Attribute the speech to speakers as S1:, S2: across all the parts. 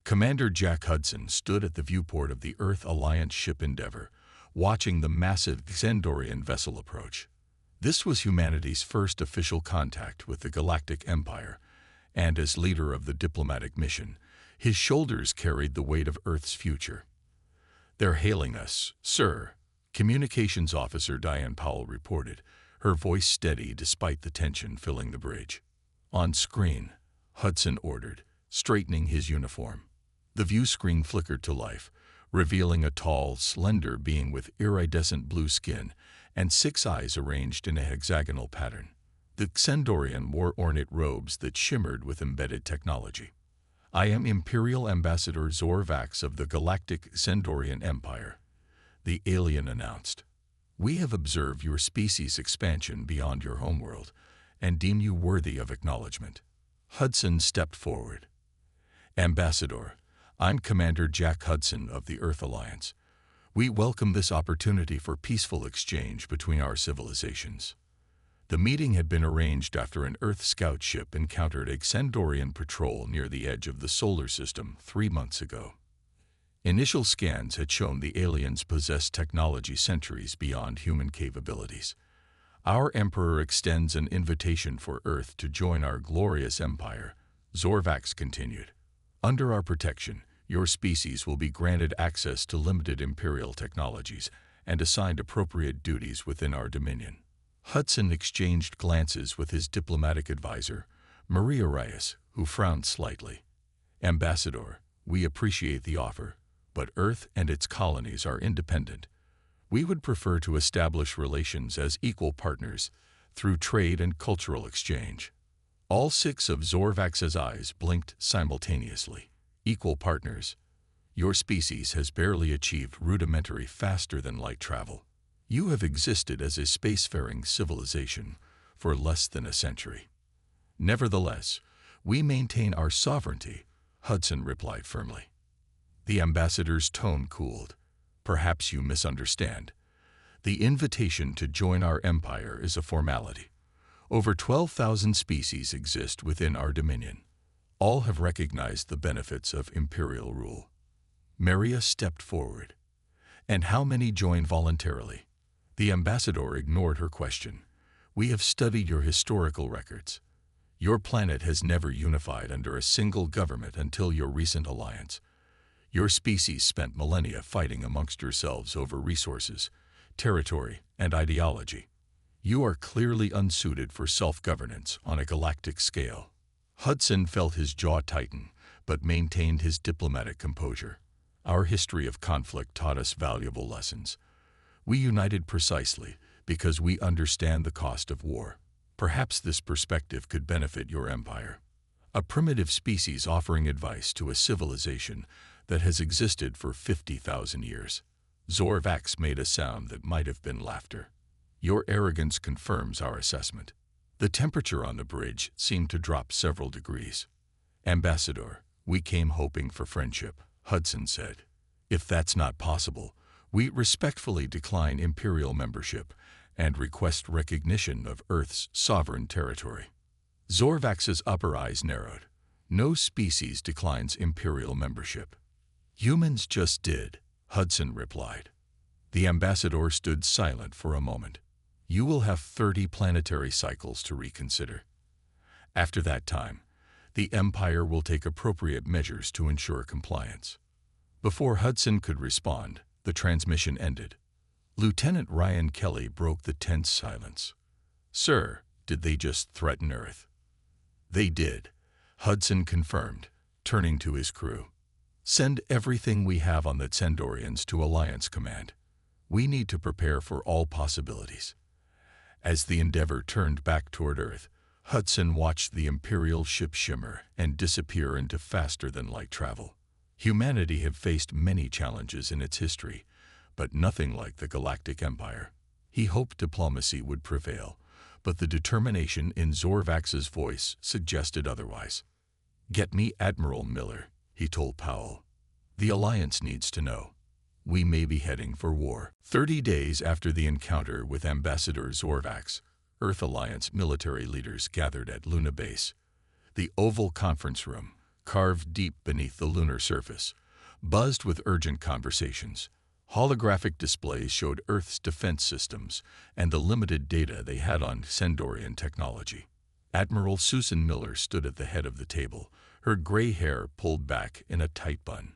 S1: Commander Jack Hudson stood at the viewport of the Earth Alliance ship Endeavour, watching the massive Xandorian vessel approach. This was humanity's first official contact with the Galactic Empire, and as leader of the diplomatic mission, his shoulders carried the weight of Earth's future. "They're hailing us, sir," Communications Officer Diane Powell reported, her voice steady despite the tension filling the bridge. "On screen," Hudson ordered, straightening his uniform. The view screen flickered to life, revealing a tall, slender being with iridescent blue skin and 6 eyes arranged in a hexagonal pattern. The Xandorian wore ornate robes that shimmered with embedded technology. "I am Imperial Ambassador Zorvax of the Galactic Xandorian Empire," the alien announced. "We have observed your species' expansion beyond your homeworld and deem you worthy of acknowledgement." Hudson stepped forward. "Ambassador, I'm Commander Jack Hudson of the Earth Alliance. We welcome this opportunity for peaceful exchange between our civilizations." The meeting had been arranged after an Earth scout ship encountered a Xandorian patrol near the edge of the solar system 3 months ago. Initial scans had shown the aliens possessed technology centuries beyond human capabilities. "Our Emperor extends an invitation for Earth to join our glorious empire," Zorvax continued. "Under our protection, your species will be granted access to limited Imperial technologies and assigned appropriate duties within our dominion." Hudson exchanged glances with his diplomatic advisor, Maria Reyes, who frowned slightly. "Ambassador, we appreciate the offer, but Earth and its colonies are independent. We would prefer to establish relations as equal partners through trade and cultural exchange." All 6 of Zorvax's eyes blinked simultaneously. "Equal partners? Your species has barely achieved rudimentary faster-than-light travel. You have existed as a spacefaring civilization for less than a century." "Nevertheless, we maintain our sovereignty," Hudson replied firmly. The ambassador's tone cooled. "Perhaps you misunderstand. The invitation to join our empire is a formality. Over 12,000 species exist within our dominion. All have recognized the benefits of imperial rule." Maria stepped forward. "And how many join voluntarily?" The ambassador ignored her question. "We have studied your historical records. Your planet has never unified under a single government until your recent alliance. Your species spent millennia fighting amongst yourselves over resources, territory, and ideology. You are clearly unsuited for self-governance on a galactic scale." Hudson felt his jaw tighten, but maintained his diplomatic composure. "Our history of conflict taught us valuable lessons. We united precisely because we understand the cost of war. Perhaps this perspective could benefit your empire. A primitive species offering advice to a civilization that has existed for 50,000 years." Zorvax made a sound that might have been laughter. "Your arrogance confirms our assessment." The temperature on the bridge seemed to drop several degrees. "Ambassador, we came hoping for friendship," Hudson said. "If that's not possible, we respectfully decline Imperial membership and request recognition of Earth's sovereign territory." Zorvax's upper eyes narrowed. "No species declines Imperial membership." "Humans just did," Hudson replied. The ambassador stood silent for a moment. "You will have 30 planetary cycles to reconsider. After that time, the Empire will take appropriate measures to ensure compliance." Before Hudson could respond, the transmission ended. Lieutenant Ryan Kelly broke the tense silence. "Sir, did they just threaten Earth?" "They did," Hudson confirmed, turning to his crew. "Send everything we have on the Xandorians to Alliance Command. We need to prepare for all possibilities." As the Endeavour turned back toward Earth, Hudson watched the Imperial ship shimmer and disappear into faster-than-light travel. Humanity had faced many challenges in its history, but nothing like the Galactic Empire. He hoped diplomacy would prevail, but the determination in Zorvax's voice suggested otherwise. "Get me Admiral Miller," he told Powell. "The Alliance needs to know. We may be heading for war." 30 days after the encounter with Ambassador Zorvax, Earth Alliance military leaders gathered at Luna Base. The Oval Conference Room, carved deep beneath the lunar surface, buzzed with urgent conversations. Holographic displays showed Earth's defense systems and the limited data they had on Sendorian technology. Admiral Susan Miller stood at the head of the table, her gray hair pulled back in a tight bun.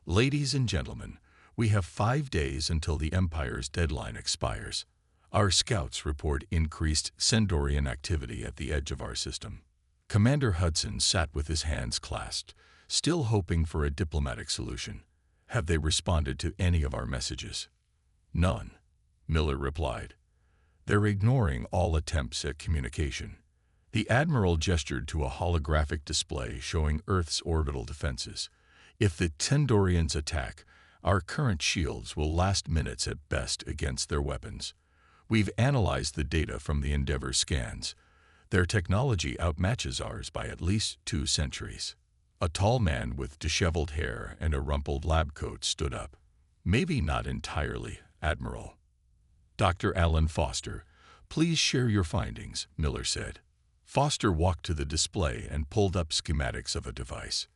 S1: "Ladies and gentlemen, we have 5 days until the Empire's deadline expires. Our scouts report increased Sendorian activity at the edge of our system." Commander Hudson sat with his hands clasped, still hoping for a diplomatic solution. "Have they responded to any of our messages?" "None," Miller replied. "They're ignoring all attempts at communication." The Admiral gestured to a holographic display showing Earth's orbital defenses. "If the Sendorians attack, our current shields will last minutes at best against their weapons. We've analyzed the data from the Endeavour scans. Their technology outmatches ours by at least 2 centuries. A tall man with disheveled hair and a rumpled lab coat stood up. "Maybe not entirely, Admiral." "Dr. Alan Foster, please share your findings," Miller said. Foster walked to the display and pulled up schematics of a device.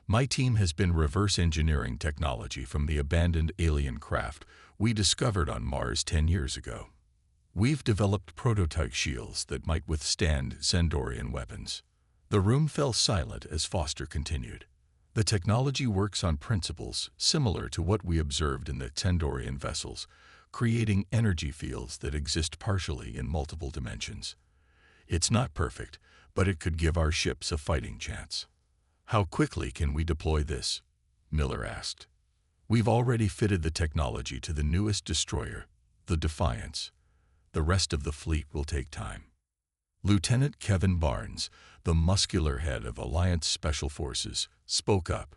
S1: "My team has been reverse engineering technology from the abandoned alien craft we discovered on Mars 10 years ago. We've developed prototype shields that might withstand Sendorian weapons." The room fell silent as Foster continued. "The technology works on principles similar to what we observed in the Sendorian vessels, creating energy fields that exist partially in multiple dimensions. It's not perfect, but it could give our ships a fighting chance." "How quickly can we deploy this?" Miller asked. "We've already fitted the technology to the newest destroyer, the Defiance. The rest of the fleet will take time." Lieutenant Kevin Barnes, the muscular head of Alliance Special Forces, spoke up.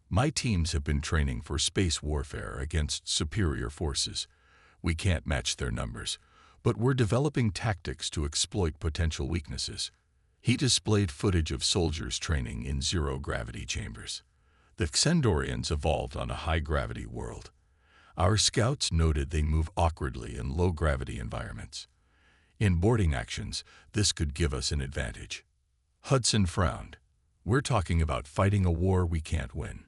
S1: "My teams have been training for space warfare against superior forces. We can't match their numbers, but we're developing tactics to exploit potential weaknesses." He displayed footage of soldiers training in zero-gravity chambers. "The Sendorians evolved on a high-gravity world. Our scouts noted they move awkwardly in low-gravity environments. In boarding actions, this could give us an advantage." Hudson frowned. "We're talking about fighting a war we can't win."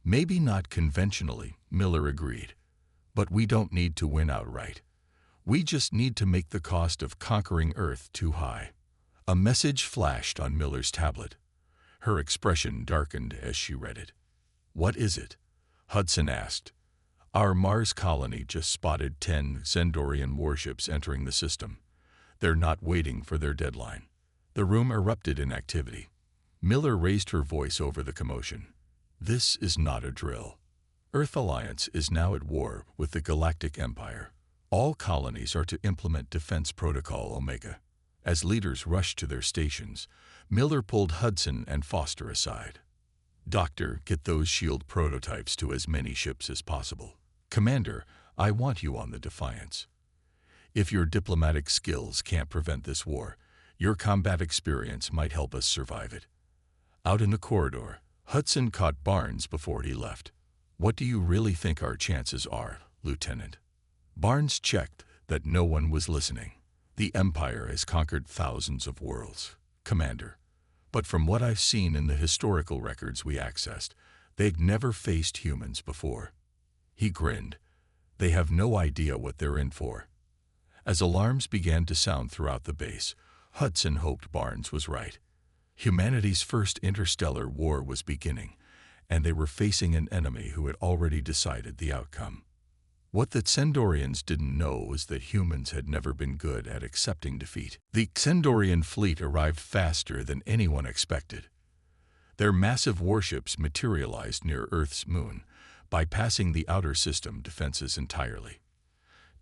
S1: "Maybe not conventionally," Miller agreed. "But we don't need to win outright. We just need to make the cost of conquering Earth too high." A message flashed on Miller's tablet. Her expression darkened as she read it. "What is it?" Hudson asked. "Our Mars colony just spotted 10 Sendorian warships entering the system. They're not waiting for their deadline." The room erupted in activity. Miller raised her voice over the commotion. "This is not a drill. Earth Alliance is now at war with the Galactic Empire. All colonies are to implement Defense Protocol Omega." As leaders rushed to their stations, Miller pulled Hudson and Foster aside. "Doctor, get those shield prototypes to as many ships as possible. Commander, I want you on the Defiance. If your diplomatic skills can't prevent this war, your combat experience might help us survive it." Out in the corridor, Hudson caught Barnes before he left. "What do you really think our chances are, Lieutenant?" Barnes checked that no one was listening. "The Empire has conquered thousands of worlds, Commander. But from what I've seen in the historical records we accessed, they've never faced humans before." He grinned. "They have no idea what they're in for." As alarms began to sound throughout the base, Hudson hoped Barnes was right. Humanity's first interstellar war was beginning, and they were facing an enemy who had already decided the outcome. What the Sendorians didn't know was that humans had never been good at accepting defeat. The Sendorian fleet arrived faster than anyone expected. Their massive warships materialized near Earth's moon, bypassing the outer system defenses entirely.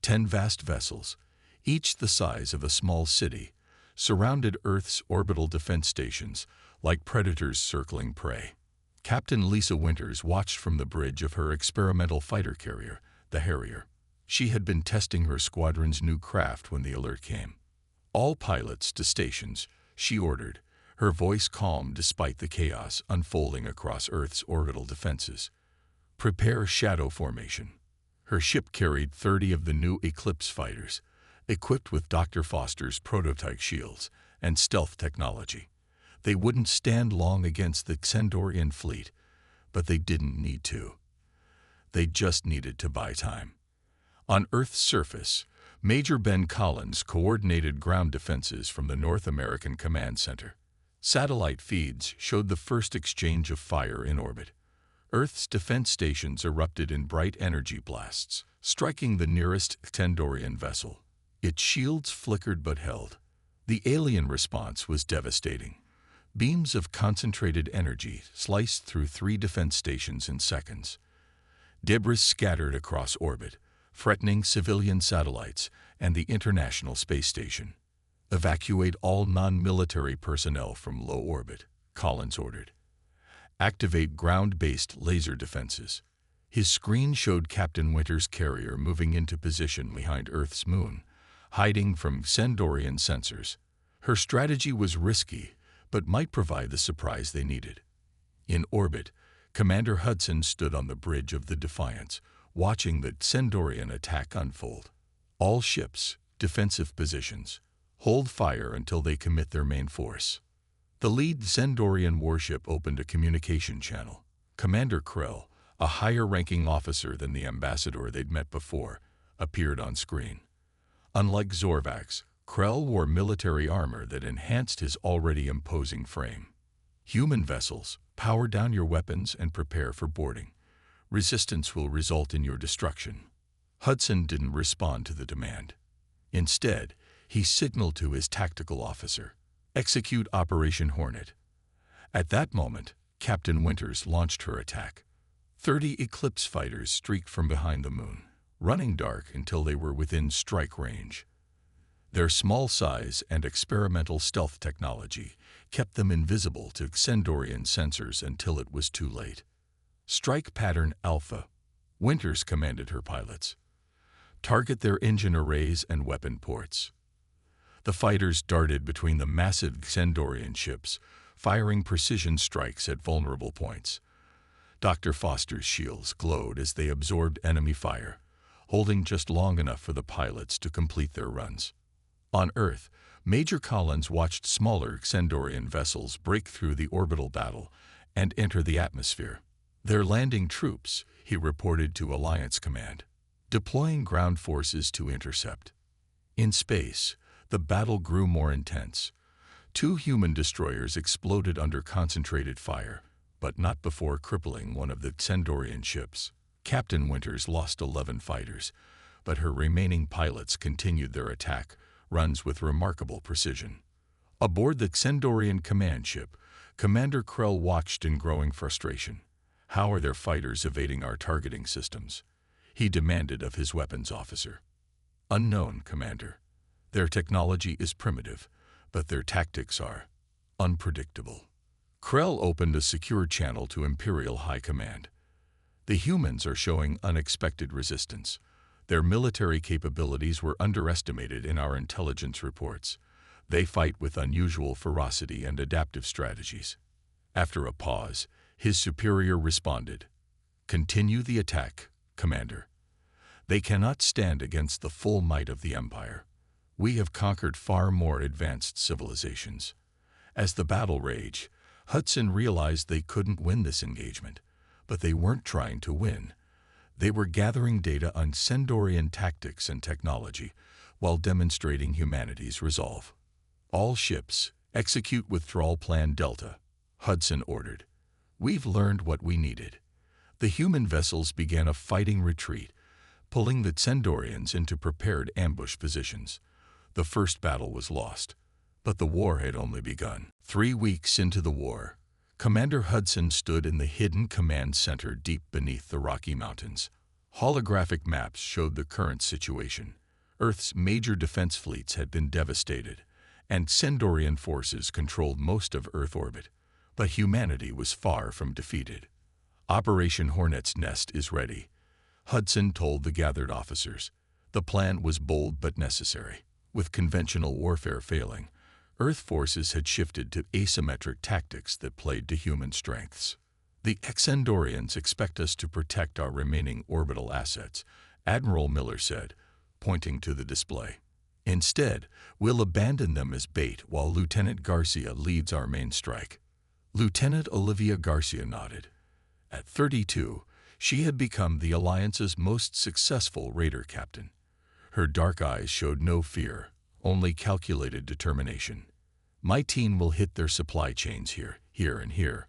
S1: 10 vast vessels, each the size of a small city, surrounded Earth's orbital defense stations like predators circling prey. Captain Lisa Winters watched from the bridge of her experimental fighter carrier, the Harrier. She had been testing her squadron's new craft when the alert came. "All pilots to stations," she ordered, her voice calm despite the chaos unfolding across Earth's orbital defenses. "Prepare shadow formation." Her ship carried 30 of the new Eclipse fighters, equipped with Dr. Foster's prototype shields and stealth technology. They wouldn't stand long against the Xendorian fleet, but they didn't need to. They just needed to buy time. On Earth's surface, Major Ben Collins coordinated ground defenses from the North American Command Center. Satellite feeds showed the first exchange of fire in orbit. Earth's defense stations erupted in bright energy blasts, striking the nearest Xendorian vessel. Its shields flickered but held. The alien response was devastating. Beams of concentrated energy sliced through 3 defense stations in seconds. Debris scattered across orbit, threatening civilian satellites and the International Space Station. Evacuate all non-military personnel from low orbit, Collins ordered. Activate ground-based laser defenses. His screen showed Captain Winter's carrier moving into position behind Earth's moon, hiding from Xendorian sensors. Her strategy was risky, but might provide the surprise they needed. In orbit, Commander Hudson stood on the bridge of the Defiance, watching the Xendorian attack unfold. All ships, defensive positions. Hold fire until they commit their main force. The lead Xendorian warship opened a communication channel. Commander Krell, a higher-ranking officer than the ambassador they'd met before, appeared on screen. Unlike Zorvax, Krell wore military armor that enhanced his already imposing frame. Human vessels, power down your weapons and prepare for boarding. Resistance will result in your destruction. Hudson didn't respond to the demand. Instead, he signaled to his tactical officer, "Execute Operation Hornet." At that moment, Captain Winters launched her attack. 30 Eclipse fighters streaked from behind the moon, running dark until they were within strike range. Their small size and experimental stealth technology kept them invisible to Xendorian sensors until it was too late. Strike Pattern Alpha. Winters commanded her pilots. Target their engine arrays and weapon ports. The fighters darted between the massive Xendorian ships, firing precision strikes at vulnerable points. Dr. Foster's shields glowed as they absorbed enemy fire, holding just long enough for the pilots to complete their runs. On Earth, Major Collins watched smaller Xendorian vessels break through the orbital battle and enter the atmosphere. "They're landing troops," he reported to Alliance Command, deploying ground forces to intercept. In space, the battle grew more intense. 2 human destroyers exploded under concentrated fire, but not before crippling one of the Xendorian ships. Captain Winters lost 11 fighters, but her remaining pilots continued their attack runs with remarkable precision. Aboard the Xendorian command ship, Commander Krell watched in growing frustration. "How are their fighters evading our targeting systems?" he demanded of his weapons officer. "Unknown, Commander. Their technology is primitive, but their tactics are unpredictable." Krell opened a secure channel to Imperial High Command. "The humans are showing unexpected resistance. Their military capabilities were underestimated in our intelligence reports. They fight with unusual ferocity and adaptive strategies." After a pause, his superior responded, "Continue the attack, Commander. They cannot stand against the full might of the Empire. We have conquered far more advanced civilizations." As the battle raged, Hudson realized they couldn't win this engagement, but they weren't trying to win. They were gathering data on Xendorian tactics and technology while demonstrating humanity's resolve. "All ships, execute Withdrawal Plan Delta," Hudson ordered. "We've learned what we needed." The human vessels began a fighting retreat, pulling the Xendorians into prepared ambush positions. The first battle was lost, but the war had only begun. 3 weeks into the war, Commander Hudson stood in the hidden command center deep beneath the Rocky Mountains. Holographic maps showed the current situation. Earth's major defense fleets had been devastated, and Xendorian forces controlled most of Earth orbit. But humanity was far from defeated. "Operation Hornet's Nest is ready," Hudson told the gathered officers. The plan was bold but necessary. With conventional warfare failing, Earth forces had shifted to asymmetric tactics that played to human strengths. "The Xendorians expect us to protect our remaining orbital assets," Admiral Miller said, pointing to the display. Instead, we'll abandon them as bait while Lieutenant Garcia leads our main strike." Lieutenant Olivia Garcia nodded. At 32, she had become the Alliance's most successful raider captain. Her dark eyes showed no fear, only calculated determination. "My team will hit their supply chains here, and here."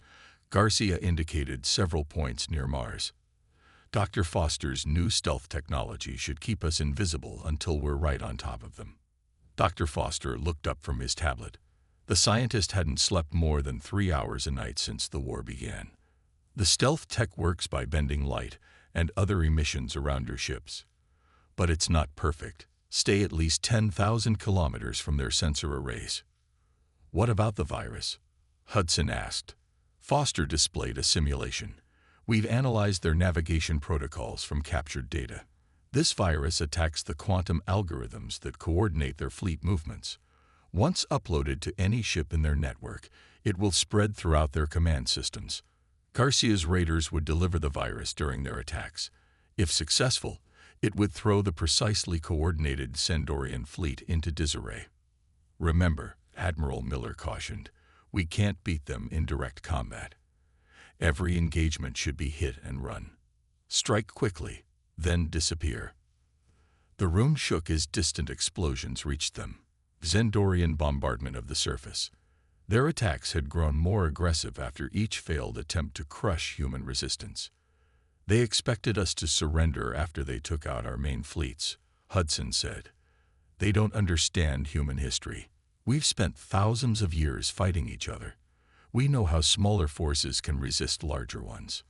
S1: Garcia indicated several points near Mars. "Dr. Foster's new stealth technology should keep us invisible until we're right on top of them." Dr. Foster looked up from his tablet. The scientist hadn't slept more than 3 hours a night since the war began. "The stealth tech works by bending light and other emissions around your ships. But it's not perfect. Stay at least 10,000 kilometers from their sensor arrays." "What about the virus?" Hudson asked. Foster displayed a simulation. "We've analyzed their navigation protocols from captured data. This virus attacks the quantum algorithms that coordinate their fleet movements. Once uploaded to any ship in their network, it will spread throughout their command systems. Garcia's raiders would deliver the virus during their attacks. If successful, it would throw the precisely coordinated Sendorian fleet into disarray." "Remember," Admiral Miller cautioned, "we can't beat them in direct combat. Every engagement should be hit and run. Strike quickly, then disappear." The room shook as distant explosions reached them. Zendorian bombardment of the surface. Their attacks had grown more aggressive after each failed attempt to crush human resistance. "They expected us to surrender after they took out our main fleets," Hudson said. "They don't understand human history. We've spent thousands of years fighting each other. We know how smaller forces can resist larger ones."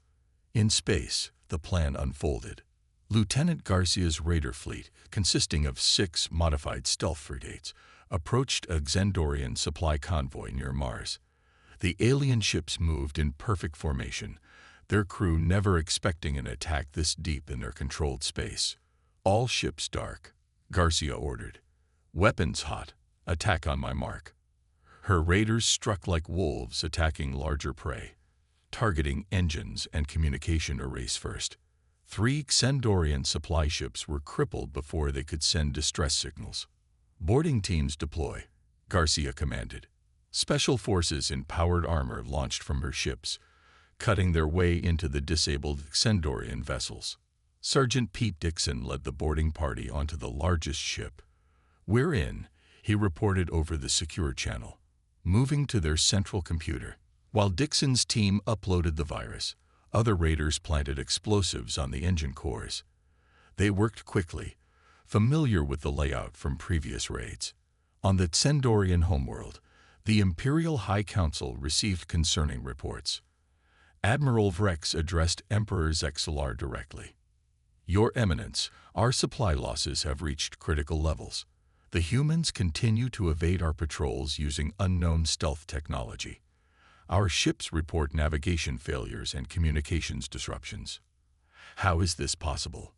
S1: In space, the plan unfolded. Lieutenant Garcia's raider fleet, consisting of 6 modified stealth frigates, approached a Xandorian supply convoy near Mars. The alien ships moved in perfect formation, their crew never expecting an attack this deep in their controlled space. "All ships dark," Garcia ordered. "Weapons hot. Attack on my mark." Her raiders struck like wolves attacking larger prey, targeting engines and communication arrays first. 3 Xandorian supply ships were crippled before they could send distress signals. "Boarding teams deploy," Garcia commanded. Special forces in powered armor launched from her ships, cutting their way into the disabled Xandorian vessels. Sergeant Pete Dixon led the boarding party onto the largest ship. "We're in," he reported over the secure channel, moving to their central computer. While Dixon's team uploaded the virus, other raiders planted explosives on the engine cores. They worked quickly, familiar with the layout from previous raids. On the Xandorian homeworld, the Imperial High Council received concerning reports. Admiral Vrex addressed Emperor Xexalar directly. "Your Eminence, our supply losses have reached critical levels. The humans continue to evade our patrols using unknown stealth technology. Our ships report navigation failures and communications disruptions." "How is this possible?"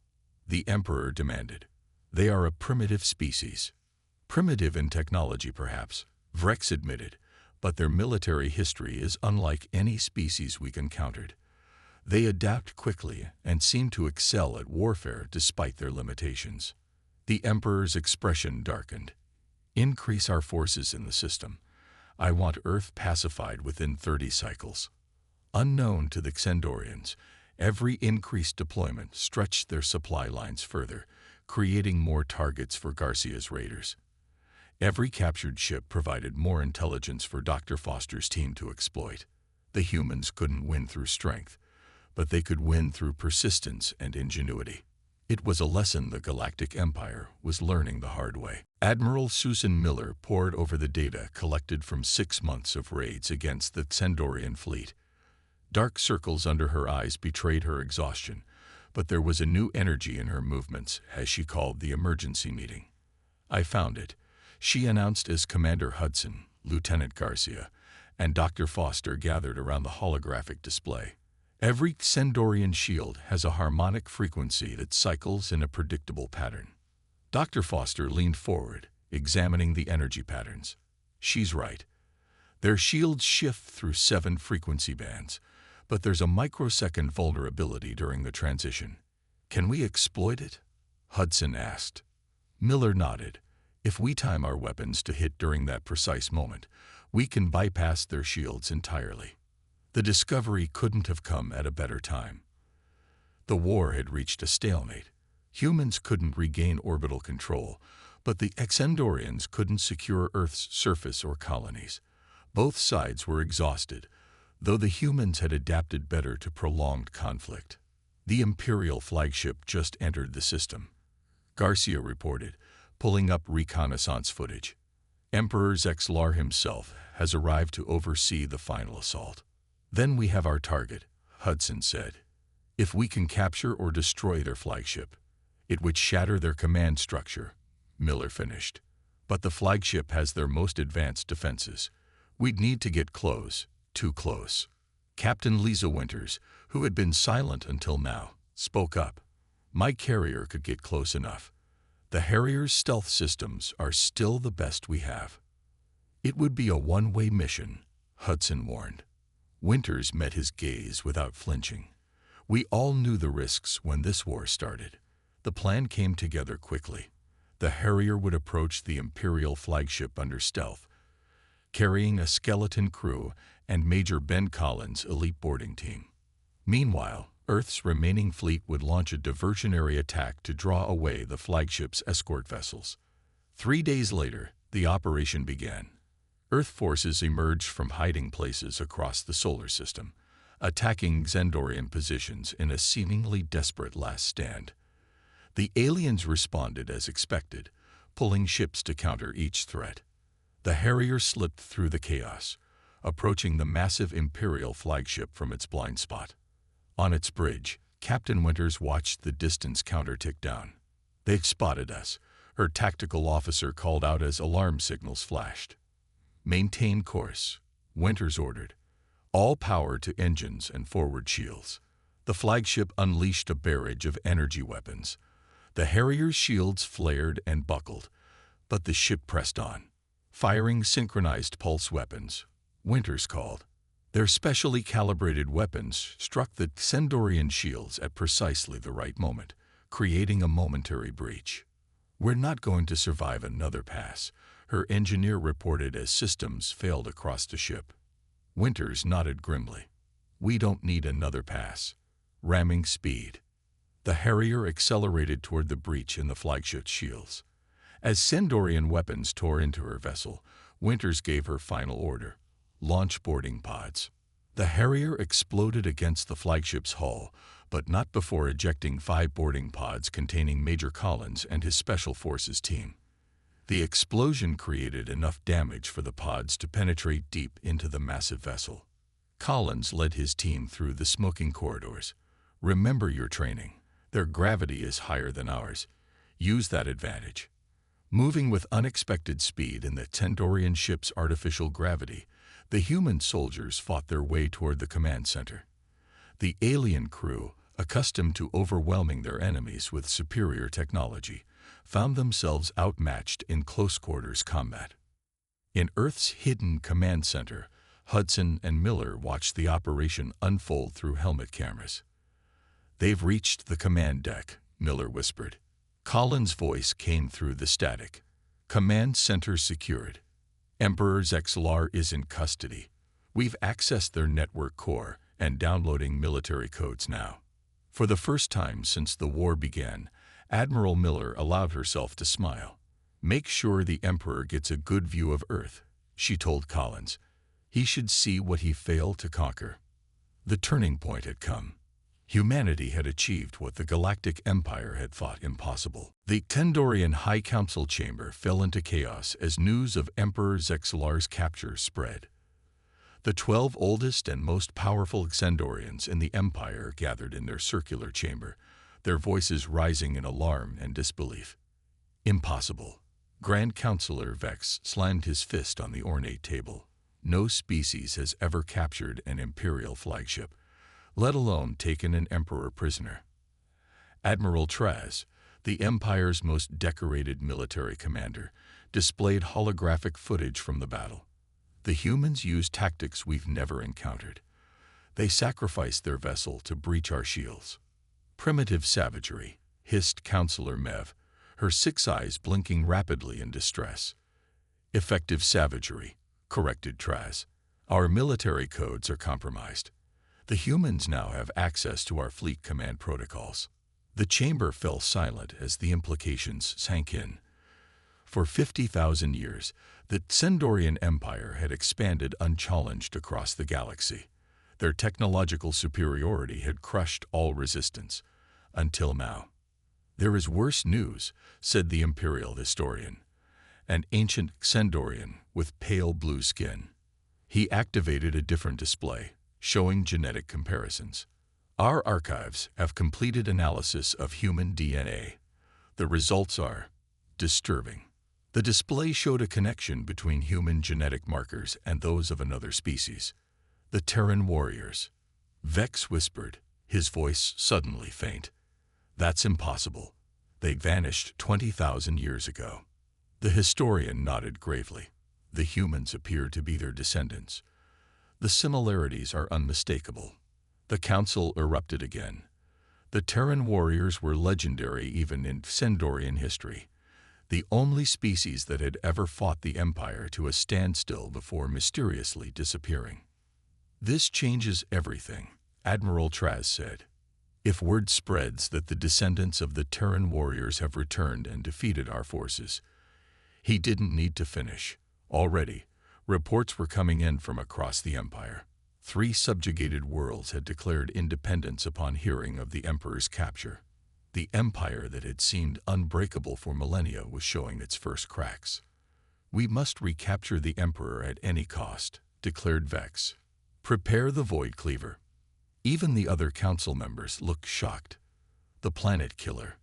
S1: the Emperor demanded. "They are a primitive species." "Primitive in technology, perhaps," Vrex admitted, "but their military history is unlike any species we've encountered. They adapt quickly and seem to excel at warfare despite their limitations." The Emperor's expression darkened. "Increase our forces in the system. I want Earth pacified within 30 cycles." Unknown to the Xandorians, every increased deployment stretched their supply lines further, creating more targets for Garcia's raiders. Every captured ship provided more intelligence for Dr. Foster's team to exploit. The humans couldn't win through strength, but they could win through persistence and ingenuity. It was a lesson the Galactic Empire was learning the hard way. Admiral Susan Miller pored over the data collected from 6 months of raids against the Xandorian fleet. Dark circles under her eyes betrayed her exhaustion, but there was a new energy in her movements as she called the emergency meeting. "I found it," she announced as Commander Hudson, Lieutenant Garcia, and Dr. Foster gathered around the holographic display. "Every Xandorian shield has a harmonic frequency that cycles in a predictable pattern." Dr. Foster leaned forward, examining the energy patterns. "She's right. Their shields shift through 7 frequency bands, but there's a microsecond vulnerability during the transition. Can we exploit it?" Hudson asked. Miller nodded. If we time our weapons to hit during that precise moment, we can bypass their shields entirely. The discovery couldn't have come at a better time. The war had reached a stalemate. Humans couldn't regain orbital control, but the Xendorians couldn't secure Earth's surface or colonies. Both sides were exhausted, though the humans had adapted better to prolonged conflict. The Imperial flagship just entered the system, Garcia reported, pulling up reconnaissance footage. Emperor Zexlar himself has arrived to oversee the final assault. Then we have our target, Hudson said. If we can capture or destroy their flagship, it would shatter their command structure, Miller finished. But the flagship has their most advanced defenses. We'd need to get close, too close. Captain Lisa Winters, who had been silent until now, spoke up. My carrier could get close enough. The Harrier's stealth systems are still the best we have. It would be a one-way mission, Hudson warned. Winters met his gaze without flinching. We all knew the risks when this war started. The plan came together quickly. The Harrier would approach the Imperial flagship under stealth, carrying a skeleton crew and Major Ben Collins' elite boarding team. Meanwhile, Earth's remaining fleet would launch a diversionary attack to draw away the flagship's escort vessels. 3 days later, the operation began. Earth forces emerged from hiding places across the solar system, attacking Xendorian positions in a seemingly desperate last stand. The aliens responded as expected, pulling ships to counter each threat. The Harrier slipped through the chaos, approaching the massive Imperial flagship from its blind spot. On its bridge, Captain Winters watched the distance counter tick down. "They've spotted us," her tactical officer called out as alarm signals flashed. "Maintain course," Winters ordered. "All power to engines and forward shields." The flagship unleashed a barrage of energy weapons. The Harrier's shields flared and buckled, but the ship pressed on, firing synchronized pulse weapons, Winters called. Their specially calibrated weapons struck the Xendorian shields at precisely the right moment, creating a momentary breach. "We're not going to survive another pass," her engineer reported as systems failed across the ship. Winters nodded grimly. "We don't need another pass." Ramming speed. The Harrier accelerated toward the breach in the flagship's shields. As Xendorian weapons tore into her vessel, Winters gave her final order: launch boarding pods. The Harrier exploded against the flagship's hull, but not before ejecting 5 boarding pods containing Major Collins and his Special Forces team. The explosion created enough damage for the pods to penetrate deep into the massive vessel. Collins led his team through the smoking corridors. "Remember your training. Their gravity is higher than ours. Use that advantage." Moving with unexpected speed in the Xendorian ship's artificial gravity, the human soldiers fought their way toward the command center. The alien crew, accustomed to overwhelming their enemies with superior technology, found themselves outmatched in close-quarters combat. In Earth's hidden command center, Hudson and Miller watched the operation unfold through helmet cameras. "They've reached the command deck," Miller whispered. Collins' voice came through the static. "Command center secured. Emperor Zexlar is in custody. We've accessed their network core and downloading military codes now." For the first time since the war began, Admiral Miller allowed herself to smile. "Make sure the Emperor gets a good view of Earth," she told Collins. "He should see what he failed to conquer." The turning point had come. Humanity had achieved what the Galactic Empire had thought impossible. The Xendorian High Council chamber fell into chaos as news of Emperor Zexlar's capture spread. The 12 oldest and most powerful Xendorians in the Empire gathered in their circular chamber, their voices rising in alarm and disbelief. "Impossible." Grand Counselor Vex slammed his fist on the ornate table. "No species has ever captured an Imperial flagship, let alone taken an Emperor prisoner." Admiral Traz, the Empire's most decorated military commander, displayed holographic footage from the battle. "The humans used tactics we've never encountered. They sacrificed their vessel to breach our shields." "Primitive savagery," hissed Counselor Mev, her 6 eyes blinking rapidly in distress. "Effective savagery," corrected Traz. "Our military codes are compromised. The humans now have access to our fleet command protocols." The chamber fell silent as the implications sank in. For 50,000 years, the Xendorian Empire had expanded unchallenged across the galaxy. Their technological superiority had crushed all resistance. Until now. "There is worse news," said the Imperial historian. An ancient Xendorian with pale blue skin. He activated a different display, showing genetic comparisons. "Our archives have completed analysis of human DNA. The results are disturbing." The display showed a connection between human genetic markers and those of another species. "The Terran warriors," Vex whispered, his voice suddenly faint. "That's impossible. They vanished 20,000 years ago." The historian nodded gravely. "The humans appear to be their descendants. The similarities are unmistakable." The council erupted again. The Terran warriors were legendary even in Xendorian history, the only species that had ever fought the Empire to a standstill before mysteriously disappearing. "This changes everything," Admiral Traz said. "If word spreads that the descendants of the Terran warriors have returned and defeated our forces." He didn't need to finish. Already, reports were coming in from across the Empire. 3 subjugated worlds had declared independence upon hearing of the Emperor's capture. The empire that had seemed unbreakable for millennia was showing its first cracks. "We must recapture the Emperor at any cost," declared Vex. "Prepare the Void Cleaver." Even the other council members looked shocked. "The Planet Killer.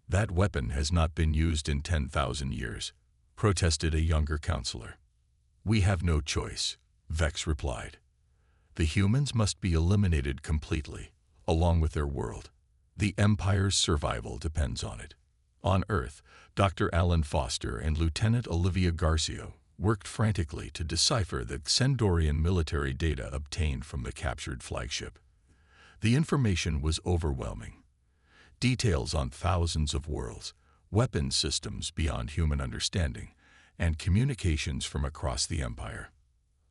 S1: That weapon has not been used in 10,000 years, protested a younger counselor. "We have no choice," Vex replied. "The humans must be eliminated completely, along with their world. The Empire's survival depends on it." On Earth, Dr. Alan Foster and Lieutenant Olivia Garcia worked frantically to decipher the Xendorian military data obtained from the captured flagship. The information was overwhelming. Details on thousands of worlds, weapons systems beyond human understanding, and communications from across the Empire.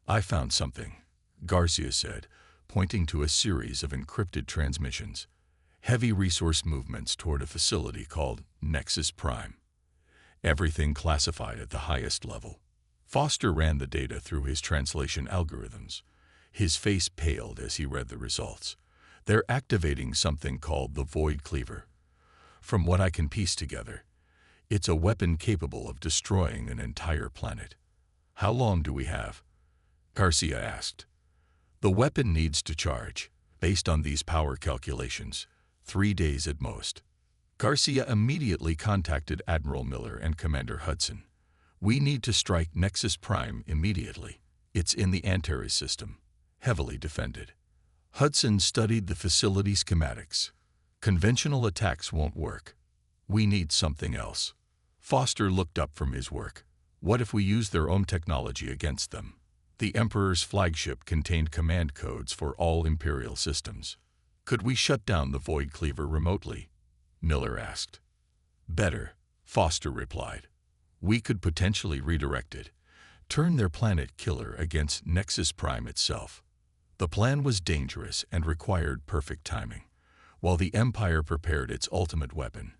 S1: "I found something," Garcia said, pointing to a series of encrypted transmissions. Heavy resource movements toward a facility called Nexus Prime. Everything classified at the highest level. Foster ran the data through his translation algorithms. His face paled as he read the results. "They're activating something called the Void Cleaver. From what I can piece together, it's a weapon capable of destroying an entire planet." "How long do we have?" Garcia asked. "The weapon needs to charge, based on these power calculations, 3 days at most." Garcia immediately contacted Admiral Miller and Commander Hudson. "We need to strike Nexus Prime immediately. It's in the Antares system, heavily defended." Hudson studied the facility schematics. "Conventional attacks won't work. We need something else." Foster looked up from his work. "What if we use their own technology against them?" The Emperor's flagship contained command codes for all Imperial systems. "Could we shut down the Void Cleaver remotely?" Miller asked. "Better," Foster replied. "We could potentially redirect it, turn their planet killer against Nexus Prime itself." The plan was dangerous and required perfect timing. While the Empire prepared its ultimate weapon,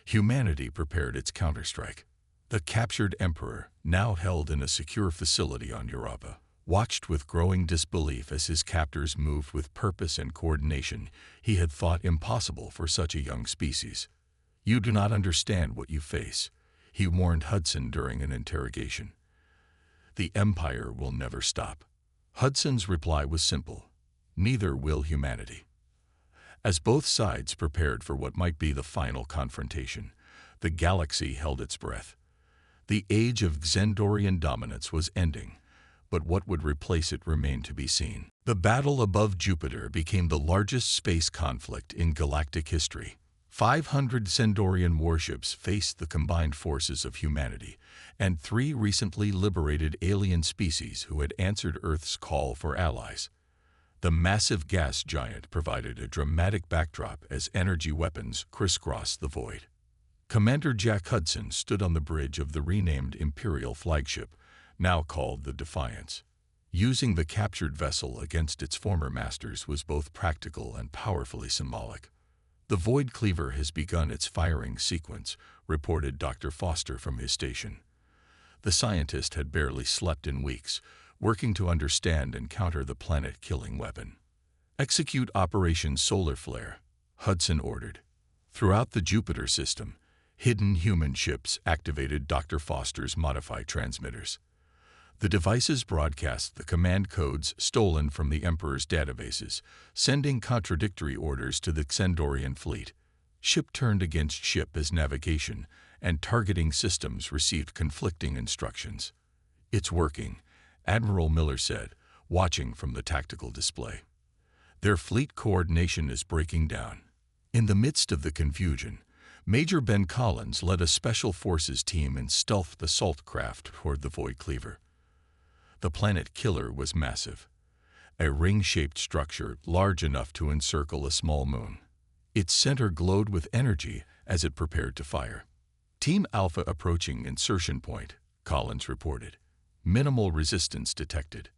S1: humanity prepared its counterstrike. The captured Emperor, now held in a secure facility on Europa, watched with growing disbelief as his captors moved with purpose and coordination he had thought impossible for such a young species. "You do not understand what you face," he warned Hudson during an interrogation. "The Empire will never stop." Hudson's reply was simple: "Neither will humanity." As both sides prepared for what might be the final confrontation, the galaxy held its breath. The age of Xendorian dominance was ending, but what would replace it remained to be seen. The battle above Jupiter became the largest space conflict in galactic history. 500 Xendorian warships faced the combined forces of humanity, and 3 recently liberated alien species who had answered Earth's call for allies. The massive gas giant provided a dramatic backdrop as energy weapons crisscrossed the void. Commander Jack Hudson stood on the bridge of the renamed Imperial flagship, now called the Defiance. Using the captured vessel against its former masters was both practical and powerfully symbolic. "The Void Cleaver has begun its firing sequence," reported Dr. Foster from his station. The scientist had barely slept in weeks, working to understand and counter the planet-killing weapon. "Execute Operation Solar Flare," Hudson ordered. Throughout the Jupiter system, hidden human ships activated Dr. Foster's modified transmitters. The devices broadcast the command codes stolen from the Emperor's databases, sending contradictory orders to the Xandorian fleet. Ship turned against ship as navigation, and targeting systems received conflicting instructions. "It's working," Admiral Miller said, watching from the tactical display. "Their fleet coordination is breaking down." In the midst of the confusion, Major Ben Collins led a Special Forces team in stealth assault craft toward the Void Cleaver. The planet killer was massive, a ring-shaped structure large enough to encircle a small moon. Its center glowed with energy as it prepared to fire. "Team Alpha approaching insertion point," Collins reported. "Minimal resistance detected."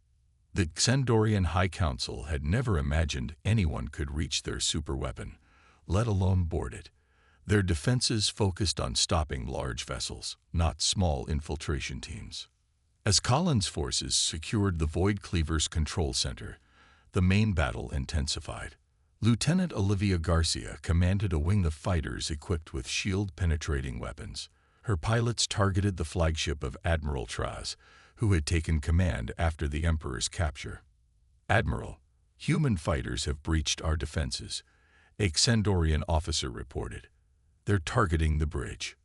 S1: The Xandorian High Council had never imagined anyone could reach their superweapon, let alone board it. Their defenses focused on stopping large vessels, not small infiltration teams. As Collins' forces secured the Void Cleaver's control center, the main battle intensified. Lieutenant Olivia Garcia commanded a wing of fighters equipped with shield-penetrating weapons. Her pilots targeted the flagship of Admiral Traz, who had taken command after the Emperor's capture. "Admiral, human fighters have breached our defenses," a Xandorian officer reported. "They're targeting the bridge."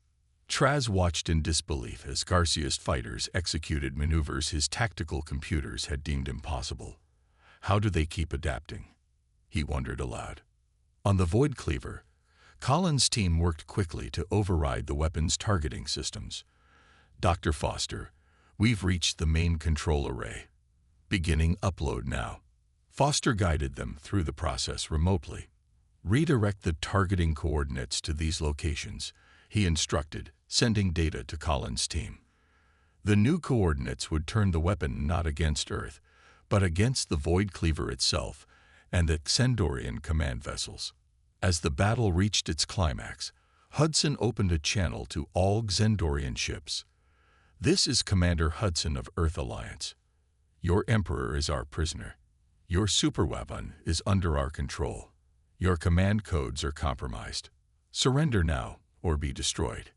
S1: Traz watched in disbelief as Garcia's fighters executed maneuvers his tactical computers had deemed impossible. "How do they keep adapting?" he wondered aloud. On the Void Cleaver, Collins' team worked quickly to override the weapon's targeting systems. "Dr. Foster, we've reached the main control array. Beginning upload now." Foster guided them through the process remotely. "Redirect the targeting coordinates to these locations," he instructed, sending data to Collins' team. The new coordinates would turn the weapon not against Earth, but against the Void Cleaver itself and the Xandorian command vessels. As the battle reached its climax, Hudson opened a channel to all Xandorian ships. "This is Commander Hudson of Earth Alliance. Your Emperor is our prisoner. Your superweapon is under our control. Your command codes are compromised. Surrender now or be destroyed."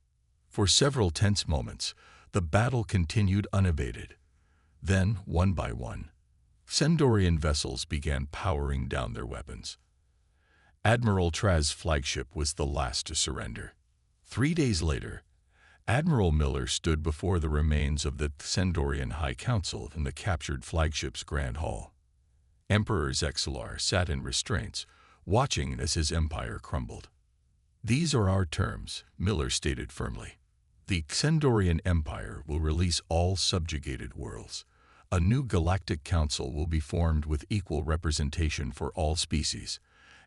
S1: For several tense moments, the battle continued unabated. Then, one by one, Xandorian vessels began powering down their weapons. Admiral Traz's flagship was the last to surrender. 3 days later, Admiral Miller stood before the remains of the Xandorian High Council in the captured flagship's Grand Hall. Emperor Xexalar sat in restraints, watching as his empire crumbled. "These are our terms," Miller stated firmly. "The Xandorian Empire will release all subjugated worlds. A new galactic council will be formed with equal representation for all species,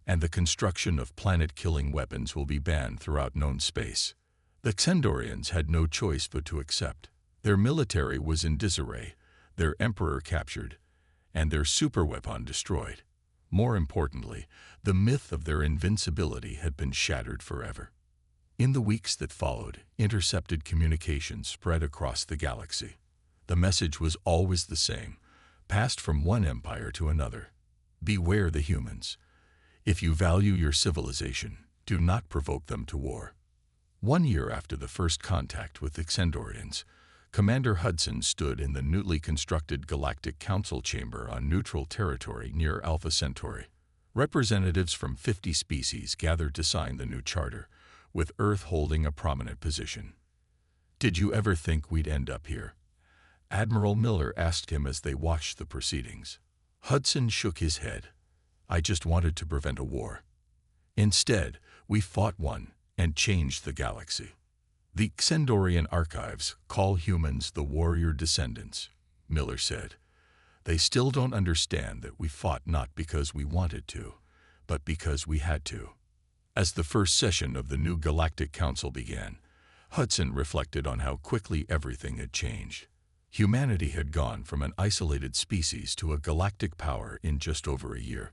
S1: and the construction of planet-killing weapons will be banned throughout known space." The Xandorians had no choice but to accept. Their military was in disarray, their emperor captured, and their superweapon destroyed. More importantly, the myth of their invincibility had been shattered forever. In the weeks that followed, intercepted communications spread across the galaxy. The message was always the same, passed from one empire to another. "Beware the humans. If you value your civilization, do not provoke them to war." 1 year after the first contact with the Xandorians, Commander Hudson stood in the newly constructed Galactic Council chamber on neutral territory near Alpha Centauri. Representatives from 50 species gathered to sign the new charter, with Earth holding a prominent position. "Did you ever think we'd end up here?" Admiral Miller asked him as they watched the proceedings. Hudson shook his head. "I just wanted to prevent a war. Instead, we fought one and changed the galaxy. The Xandorian archives call humans the warrior descendants," Miller said. "They still don't understand that we fought not because we wanted to, but because we had to." As the first session of the new Galactic Council began, Hudson reflected on how quickly everything had changed. Humanity had gone from an isolated species to a galactic power in just over a year.